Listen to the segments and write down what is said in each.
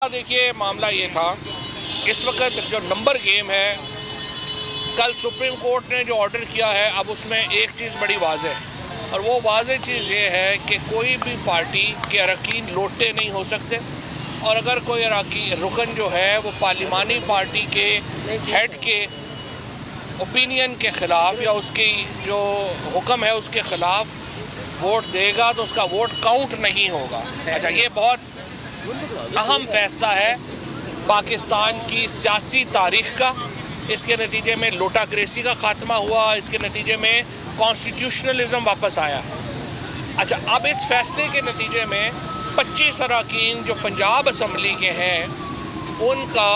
देखिए मामला ये था, इस वक्त जो नंबर गेम है, कल सुप्रीम कोर्ट ने जो ऑर्डर किया है, अब उसमें एक चीज़ बड़ी वाज़ेह है और वो वाज़ेह चीज़ ये है कि कोई भी पार्टी के अरकान लोटे नहीं हो सकते और अगर कोई रुकन जो है वो पार्लिमानी पार्टी के हेड के ओपिनियन के ख़िलाफ़ या उसकी जो हुक्म है उसके ख़िलाफ़ वोट देगा तो उसका वोट काउंट नहीं होगा। अच्छा, ये बहुत अहम फैसला है पाकिस्तान की सियासी तारीख़ का। इसके नतीजे में लोटाक्रेसी का ख़ात्मा हुआ, इसके नतीजे में कॉन्स्टिट्यूशनलिज़म वापस आया। अच्छा, अब इस फैसले के नतीजे में 25 अरकान जो पंजाब असम्बली के हैं उनका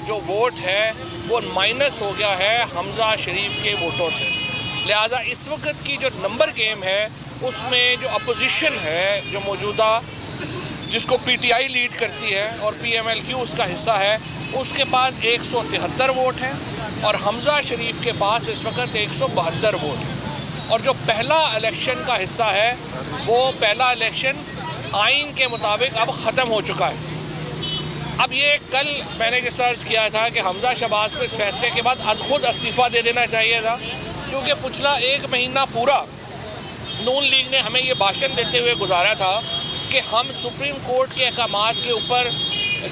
जो वोट है वो माइनस हो गया है हमज़ा शरीफ के वोटों से। लिहाजा इस वक्त की जो नंबर गेम है उसमें जो अपोजिशन है, जो मौजूदा जिसको पीटीआई लीड करती है और पीएमएलक्यू उसका हिस्सा है, उसके पास 173 वोट हैं और हमज़ा शरीफ के पास इस वक्त 172 वोट हैं। और जो पहला इलेक्शन का हिस्सा है वो पहला इलेक्शन आइन के मुताबिक अब ख़त्म हो चुका है। अब ये कल मैंने जिस अर्ज़ किया था कि हमज़ा शहबाज को इस फैसले के बाद खुद इस्तीफ़ा दे देना चाहिए था, क्योंकि पिछला 1 महीना पूरा नून लीग ने हमें ये भाषण देते हुए गुजारा था कि हम सुप्रीम कोर्ट के अहकामात के ऊपर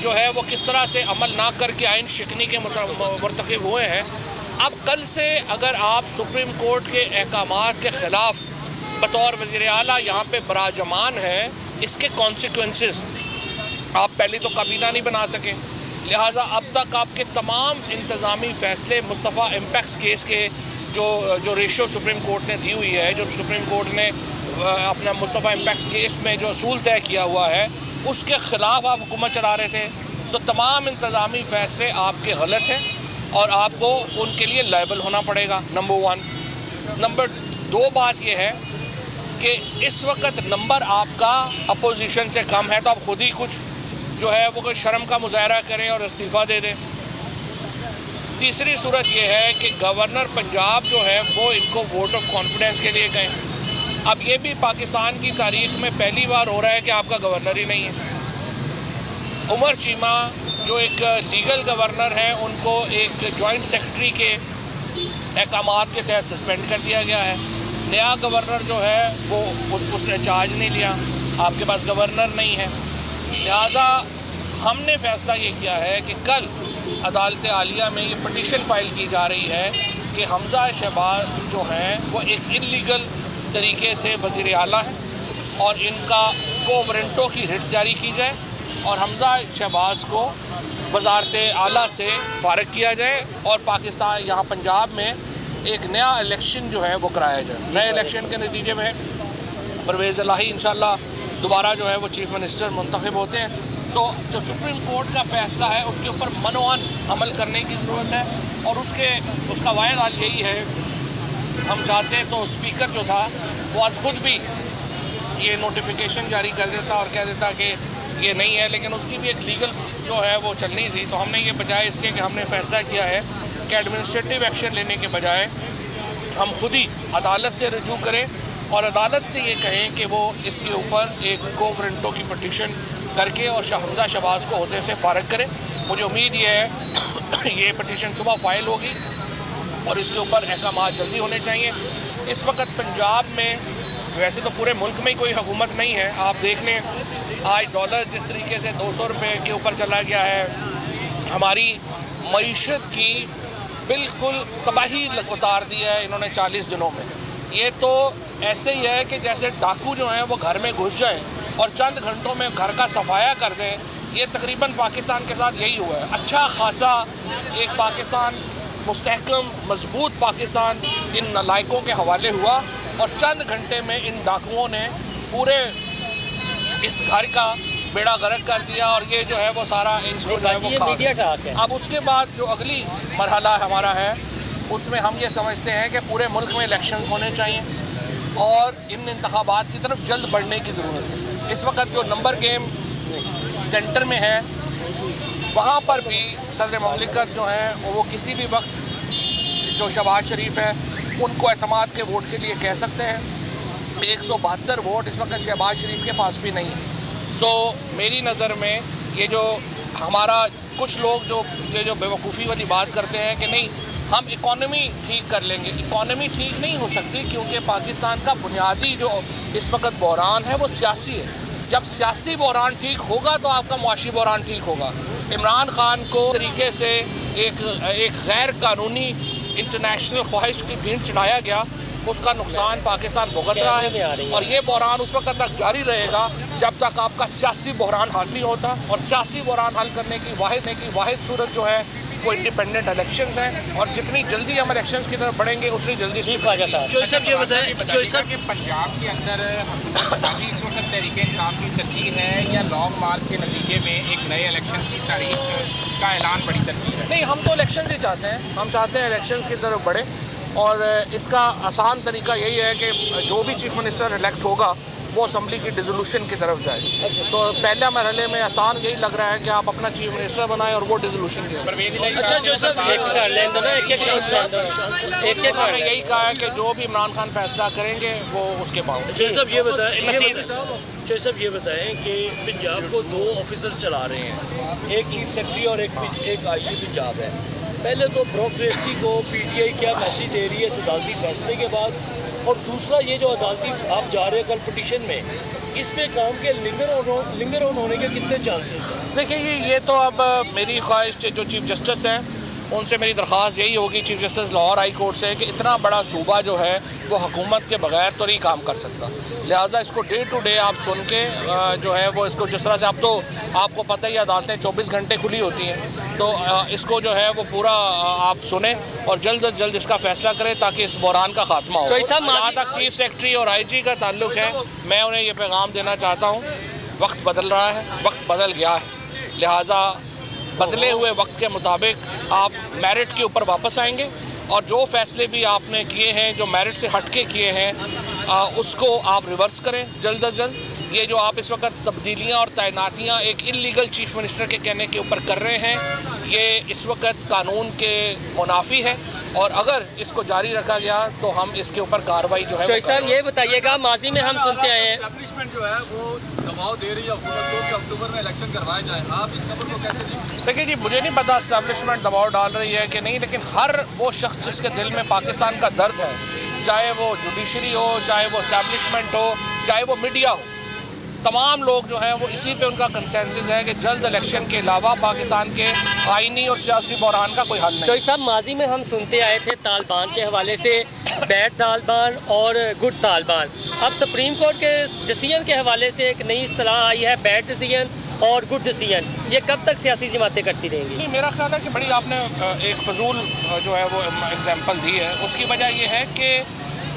जो है वो किस तरह से अमल ना करके आइन शिकनी के मरतकब हुए हैं। अब कल से अगर आप सुप्रीम कोर्ट के अहकामात के ख़िलाफ़ बतौर वज़ीर आला यहाँ पे बराजमान है, इसके कॉन्सिक्वेंसेस आप पहले तो काबीना नहीं बना सके। लिहाजा अब तक आपके तमाम इंतज़ामी फ़ैसले मुस्तफ़ा इम्पैक्स केस के जो रेशो सुप्रीम कोर्ट ने दी हुई है, जो सुप्रीम कोर्ट ने अपना मुस्तफ़ा इम्पैक्स केस में जो असूल तय किया हुआ है उसके ख़िलाफ़ आप हुकूमत चला रहे थे। तो तमाम इंतज़ामी फ़ैसले आपके गलत हैं और आपको उनके लिए लायबल होना पड़ेगा, नंबर 1। नंबर 2 बात यह है कि इस वक्त नंबर आपका अपोजिशन से कम है, तो आप ख़ुद ही कुछ जो है वो कोई शर्म का मुजाहरा करें और इस्तीफ़ा दे दें। तीसरी सूरत यह है कि गवर्नर पंजाब जो है वो इनको वोट ऑफ कॉन्फिडेंस के लिए कहें। अब ये भी पाकिस्तान की तारीख़ में पहली बार हो रहा है कि आपका गवर्नर ही नहीं है। उमर चीमा जो एक लीगल गवर्नर हैं उनको एक जॉइंट सेक्रेटरी के अहकामात के तहत सस्पेंड कर दिया गया है। नया गवर्नर जो है वो उसने चार्ज नहीं लिया, आपके पास गवर्नर नहीं है। लिहाजा हमने फ़ैसला ये किया है कि कल अदालत आलिया में ये पटिशन फ़ाइल की जा रही है कि हमज़ा शहबाज जो हैं वो एक इल्लीगल तरीके से वज़ीर आला है और इनका को वारंटों की रिट जारी की जाए और हमज़ा शहबाज को वज़ारत आला से फ़ारिग किया जाए और पाकिस्तान यहाँ पंजाब में एक नया इलेक्शन जो है वो कराया जाए। नए इलेक्शन के नतीजे में परवेज़ इलाही इंशाअल्लाह दोबारा जो है वो चीफ़ मिनिस्टर मुंतखब होते हैं। तो जो सुप्रीम कोर्ट का फ़ैसला है उसके ऊपर मनोअन अमल करने की ज़रूरत है और उसका वाहिद हाल यही है, हम चाहते तो स्पीकर जो था वो आज खुद भी ये नोटिफिकेशन जारी कर देता और कह देता कि ये नहीं है, लेकिन उसकी भी एक लीगल जो है वो चलनी थी। तो हमने ये बजाय इसके कि हमने फ़ैसला किया है कि एडमिनिस्ट्रेटिव एक्शन लेने के बजाय हम खुद ही अदालत से रजू करें और अदालत से ये कहें कि वो इसके ऊपर एक को वारंटों की पटिशन करके और हमज़ा शहबाज को ओहदे से फ़ारिग करें। मुझे उम्मीद ये है ये पटिशन सुबह फ़ाइल होगी और इसके ऊपर अहकामात जल्दी होने चाहिए। इस वक्त पंजाब में, वैसे तो पूरे मुल्क में ही कोई हुकूमत नहीं है, आप देख लें आज डॉलर जिस तरीके से 200 रुपये के ऊपर चला गया है, हमारी मईशत की बिल्कुल तबाही उतार दी है इन्होंने 40 दिनों में। ये तो ऐसे ही है कि जैसे डाकू जो हैं वो घर में घुस जाएँ और चंद घंटों में घर का सफाया कर दें। ये तकरीबन पाकिस्तान के साथ यही हुआ है। अच्छा खासा एक पाकिस्तान मुस्तहकम मजबूत पाकिस्तान इन नालायकों के हवाले हुआ और चंद घंटे में इन डाकुओं ने पूरे इस घर का बेड़ा गर्क कर दिया और ये जो है वो सारा इसको जो है वो खा गया। अब उसके बाद जो अगली मरहला हमारा है उसमें हम ये समझते हैं कि पूरे मुल्क में इलेक्शन होने चाहिए और इन इंतखाबात की तरफ जल्द बढ़ने की ज़रूरत है। इस वक्त जो नंबर गेम सेंटर में है वहाँ पर भी सदर ममलिकत जो हैं वो किसी भी वक्त जो शहबाज शरीफ है उनको एतमाद के वोट के लिए कह सकते हैं। 172 वोट इस वक्त शहबाज शरीफ के पास भी नहीं है। सो मेरी नज़र में ये जो हमारा कुछ लोग जो ये जो बेवकूफ़ी वाली बात करते हैं कि नहीं हम इकॉनमी ठीक कर लेंगे, इकॉनमी ठीक नहीं हो सकती क्योंकि पाकिस्तान का बुनियादी जो इस वक्त बहरान है वो सियासी है। जब सियासी बहरान ठीक होगा तो आपका मुआशी बहरान ठीक होगा। इमरान खान को तरीके से एक गैर कानूनी इंटरनेशनल ख्वाहिश की भीड़ चढ़ाया गया, उसका नुकसान पाकिस्तान भुगत रहा है और ये बहरान उस वक्त तक जारी रहेगा जब तक आपका सियासी बहरान हल नहीं होता। और सियासी बहरान हल करने की वाहिद सूरत जो है वो इंडिपेंडेंट इलेक्शंस हैं और जितनी जल्दी हम इलेक्शंस की तरफ बढ़ेंगे उतनी जल्दी ये बताएं कि पंजाब के अंदर इस वक्त तहरीके इंसाफ की तरजीह है या लॉन्ग मार्च के नतीजे में एक नए इलेक्शन की तारीख का ऐलान बड़ी तरजीह है? नहीं, हम तो इलेक्शन ही चाहते हैं, हम चाहते हैं इलेक्शन की तरफ बढ़े और इसका आसान तरीका यही है कि जो भी चीफ मिनिस्टर इलेक्ट होगा वो असम्बली की डिसोल्यूशन की तरफ जाए। तो पहले मरहले में आसान यही लग रहा है कि आप अपना चीफ मिनिस्टर बनाएं और वो डिसोल्यूशन दें। हमने यही कहा है कि जो भी इमरान खान फैसला करेंगे वो उसके पाँव। ये बताएं कि पंजाब को 2 ऑफिसर चला रहे हैं, एक चीफ सेक्रेटरी और एक आईजी पंजाब है। पहले तो ब्यूरोक्रेसी को पीटीआई क्या मैसेज दे रही है इस अदालती फैसले के बाद, और दूसरा ये जो अदालती आप जा रहे हैं कल पिटीशन में, इस पे काम के लिंगर ऑन होने के कितने चांसेस हैं? देखिए ये तो अब मेरी ख्वाहिश जो चीफ जस्टिस हैं उनसे मेरी दरख्वास्त यही होगी chief justice Lahore high court से कि इतना बड़ा सूबा जो है वो हुकूमत के बगैर तो नहीं काम कर सकता, लिहाजा इसको डे टू डे आप सुन के जो है वो इसको जिस तरह से अब तो आपको पता ही अदालतें 24 घंटे खुली होती हैं, तो इसको जो है वो पूरा आप सुने और जल्द अज जल्द इसका फैसला करें ताकि इस बहरान का खात्मा हो। जहाँ तक चीफ सेक्रेटरी और आईजी का ताल्लुक है, मैं उन्हें ये पैगाम देना चाहता हूँ, वक्त बदल रहा है, वक्त बदल गया है, लिहाजा बदले हुए वक्त के मुताबिक आप मेरिट के ऊपर वापस आएंगे और जो फैसले भी आपने किए हैं जो मेरिट से हटके किए हैं उसको आप रिवर्स करें जल्द अज जल्द। ये जो आप इस वक्त तब्दीलियां और तैनातियां एक इलीगल चीफ मिनिस्टर के कहने के ऊपर कर रहे हैं, ये इस वक्त कानून के मुनाफी है और अगर इसको जारी रखा गया तो हम इसके ऊपर कार्रवाई जो है। चौधरी साहब ये बताइएगा, माजी में हम सुनते आए हैं एस्टैब्लिशमेंट जो है वो दबाव दे रही है हुकूमत को कि अक्टूबर में इलेक्शन करवाए जाए, आप इस खबर को कैसे देखते हैं? देखिए जी, मुझे नहीं पता एस्टैब्लिशमेंट दबाव डाल रही है कि नहीं, लेकिन हर वो शख्स जिसके दिल में पाकिस्तान का दर्द है, चाहे वो जुडिशरी हो, चाहे वो एस्टैब्लिशमेंट हो, चाहे वो मीडिया हो, तमाम लोग जो हैं वो इसी पे उनका कंसेंसस है कि जल्द इलेक्शन के अलावा पाकिस्तान के आईनी और सियासी बहरान का कोई हल नहीं। चौधरी साहब माजी में हम सुनते आए थे तालिबान के हवाले से बैड तालिबान और गुड तालिबान, अब सुप्रीम कोर्ट के डिसीजन के हवाले से एक नई इस्तिलाह आई है बैड डिसीजन और गुड डिसीजन, ये कब तक सियासी जमातें करती रहेंगी? नहीं, मेरा ख्याल है कि बड़ी आपने एक फजूल जो है वो एग्जाम्पल दी है। उसकी वजह यह है कि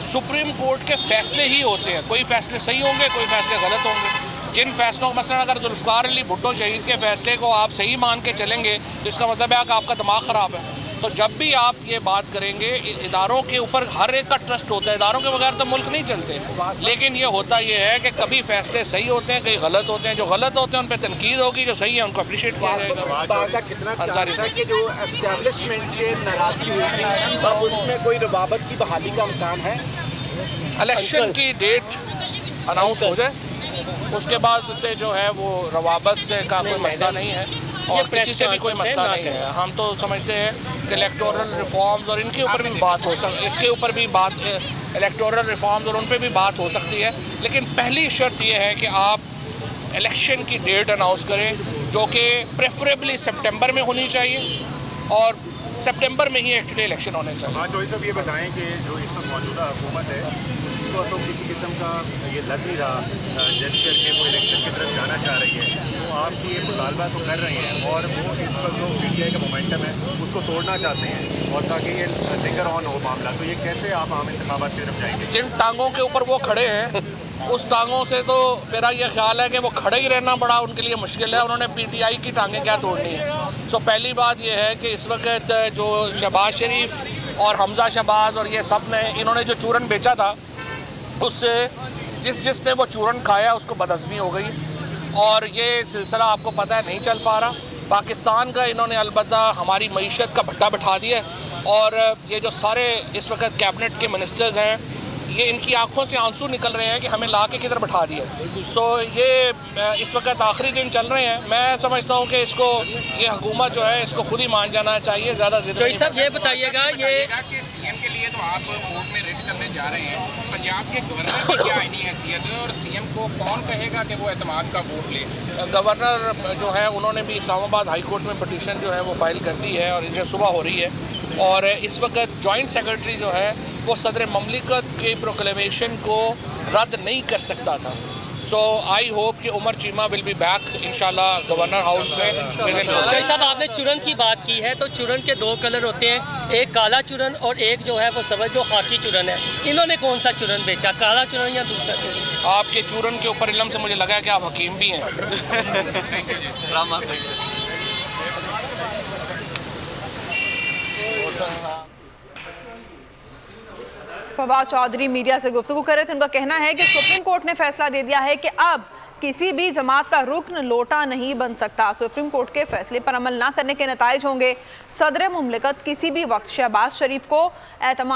सुप्रीम कोर्ट के फैसले ही होते हैं, कोई फैसले सही होंगे, कोई फैसले गलत होंगे। जिन फैसलों को मसलन अगर जुल्फ़िकार अली भुट्टो शहीद के फैसले को आप सही मान के चलेंगे तो इसका मतलब है कि आपका दिमाग ख़राब है। तो जब भी आप ये बात करेंगे, इदारों के ऊपर हर एक का ट्रस्ट होता है, इदारों के बगैर तो मुल्क नहीं चलते, लेकिन ये होता ये है कि कभी फैसले सही होते हैं, कहीं गलत होते हैं, जो गलत होते हैं उन पर तनकीद होगी, जो सही है उनको अप्रिशिएट किया जाएगा। कितना चांस है कि जो एस्टैब्लिशमेंट से नाराज़गी हुई थी अब उसमें कोई रवाबत की बहाली का इम्कान है? इलेक्शन की डेट अनाउंस हो जाए उसके बाद से जो है वो रवाबत से का कोई मसला नहीं है और किसी से भी कोई मसला नहीं है। हम तो समझते हैं कि इलेक्टोरल रिफॉर्म्स और इनके ऊपर भी बात हो सकती, इसके ऊपर भी बात, इलेक्टोरल रिफॉर्म्स और उन पर भी बात हो सकती है, लेकिन पहली शर्त यह है कि आप इलेक्शन की डेट अनाउंस करें जो कि प्रेफरेबली सितंबर में होनी चाहिए और सितंबर में ही एक्चुअली इलेक्शन होने चाहिए। हाँ, चौधरी साहब ये बताएं कि जो इस वक्त मौजूदा हुकूमत है उसको तो किसी किस्म का ये लग नहीं रहा जेस्चर के वो इलेक्शन की तरफ जाना चाह रही है, तो आप ये मुतालबा तो कर रहे हैं और वो इस वक्त जो पीटीआई का मोमेंटम है उसको तोड़ना चाहते हैं और ताकि ये लिंगर ऑन हो मामला, तो ये कैसे आप आम इंतखाबात की तरफ जाएंगे? जिन टांगों के ऊपर वो खड़े हैं उस टांगों से तो मेरा ये ख्याल है कि वो खड़े ही रहना बड़ा उनके लिए मुश्किल है, उन्होंने पीटीआई की टांगें क्या तोड़नी है। सो पहली बात ये है कि इस वक्त जो शहबाज शरीफ और हमजा शहबाज और ये सब ने इन्होंने जो चूरन बेचा था उससे जिसने वो चूरन खाया उसको बदहज़मी हो गई और ये सिलसिला आपको पता है नहीं चल पा रहा। पाकिस्तान का इन्होंने अलबत्ता हमारी मईशत का भट्टा बिठा दिया और ये जो सारे इस वक्त कैबिनेट के मिनिस्टर्स हैं ये इनकी आंखों से आंसू निकल रहे हैं कि हमें ला के किधर बैठा दिया। सो ये इस वक्त आखिरी दिन चल रहे हैं। मैं समझता हूँ कि इसको ये हुकूमत जो है इसको खुद ही मान जाना चाहिए। ज़्यादा चौधरी साहब ये बताइएगा, ये सीएम के लिए तो आप कोर्ट में रिट करने जा रहे हैं, पंजाब के गवर्नर की क्या आईनी हैसियत है और सीएम को कौन कहेगा कि वो एतमाद का वोट ले? गवर्नर जो है उन्होंने भी इस्लामाबाद हाई कोर्ट में पटिशन जो है वो फाइल कर दी है और इन्हें सुबह हो रही है। और इस वक्त जॉइंट सेक्रेटरी जो है वो सदर ममलिकत के प्रोक्लेमेशन को रद्द नहीं कर सकता था। सो आई होप कि Umar Cheema will be back इंशाल्लाह गवर्नर हाउस में। चौधरी साहब आपने चूरन की बात की है, तो चूरन के दो कलर होते हैं, एक काला चूरन और एक जो है वो सब्ज़ जो खाकी चूरन है। इन्होंने कौन सा चूरन बेचा, काला चूरन या दूसरा चूरन? आपके चूरन के ऊपर इल्म से मुझे लगा है कि आप हकीम भी हैं। फवाद चौधरी मीडिया से गुफ्तगू कर रहे थे। उनका कहना है कि सुप्रीम कोर्ट ने फैसला दे दिया है कि अब किसी भी जमात का रुकन लोटा नहीं बन सकता। सुप्रीम कोर्ट के फैसले पर अमल न करने के नताइज होंगे। सदर मुमलिकत किसी भी वक्त शहबाज शरीफ को एतमाद